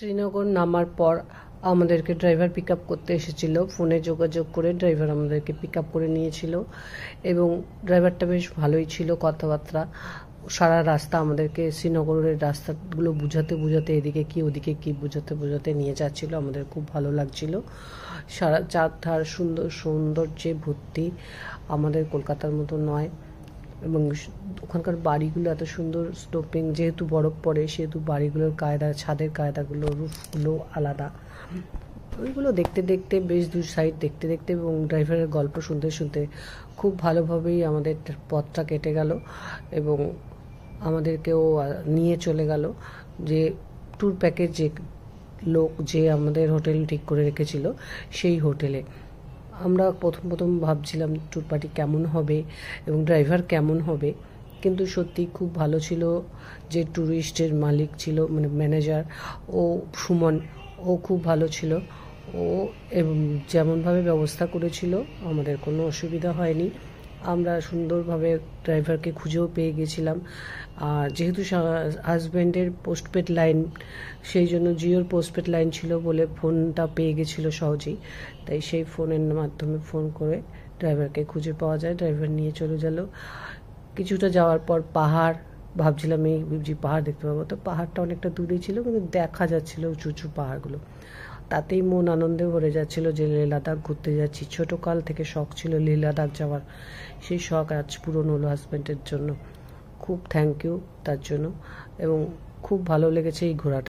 শ্রীনগর নামার পর আমাদেরকে ড্রাইভার পিক আপ করতে এসেছিল। ফোনে যোগাযোগ করে ড্রাইভার আমাদেরকে পিক আপ করে নিয়েছিল এবং ড্রাইভারটা বেশ ভালোই ছিল, কথাবার্তা সারা রাস্তা আমাদেরকে শ্রীনগরের রাস্তাগুলো বুঝাতে এদিকে কি ওদিকে কি বুঝাতে নিয়ে যাচ্ছিল। আমাদের খুব ভালো লাগছিল। সারা চারধার সৌন্দর্যে ভর্তি, আমাদের কলকাতার মতো নয়। এবং ওখানকার বাড়িগুলো এত সুন্দর, স্লোপিং, যেহেতু বরফ পড়ে সেহেতু বাড়িগুলোর কায়দা, ছাদের কায়দাগুলো, রুফগুলো আলাদা। ওইগুলো দেখতে দেখতে বেশ দু সাইড দেখতে এবং ড্রাইভারের গল্প শুনতে খুব ভালোভাবেই আমাদের পথটা কেটে গেল এবং আমাদেরকেও নিয়ে চলে গেল যে ট্যুর প্যাকেজ লোক যে আমাদের হোটেল ঠিক করে রেখেছিল সেই হোটেলে। আমরা প্রথম ভাবছিলাম ট্যুর পার্টি কেমন হবে এবং ড্রাইভার কেমন হবে, কিন্তু সত্যি খুব ভালো ছিল। যে ট্যুরিস্টের মালিক ছিল, মানে ম্যানেজার, ও সুমন, ও খুব ভালো ছিল। ও এবং যেমনভাবে ব্যবস্থা করেছিল আমাদের কোনো অসুবিধা হয়নি। আমরা সুন্দরভাবে ড্রাইভারকে খুঁজেও পেয়ে গেছিলাম। আর যেহেতু হাজব্যান্ডের পোস্টপেড লাইন, সেই জন্য জিওর পোস্টপেড লাইন ছিল বলে ফোনটা পেয়ে গেছিলো সহজেই। তাই সেই ফোনের মাধ্যমে ফোন করে ড্রাইভারকে খুঁজে পাওয়া যায়। ড্রাইভার নিয়ে চলে গেল। কিছুটা যাওয়ার পর পাহাড়, ভাবছিলাম এই যে পাহাড় দেখতে পাবো, তো পাহাড়টা অনেকটা দূরে ছিল কিন্তু দেখা যাচ্ছিল উঁচু পাহাড়গুলো। তাতেই মন আনন্দে ভরে যাচ্ছিল যে লেহ লাদাখ ঘুরতে যাচ্ছি। ছোটোকাল থেকে শখ ছিল লেহ লাদাখ যাওয়ার, সেই শখ আজ পূরণ হলো হাজব্যান্ডের জন্য। খুব থ্যাংক ইউ তার জন্য এবং খুব ভালো লেগেছে এই ঘোরাটা।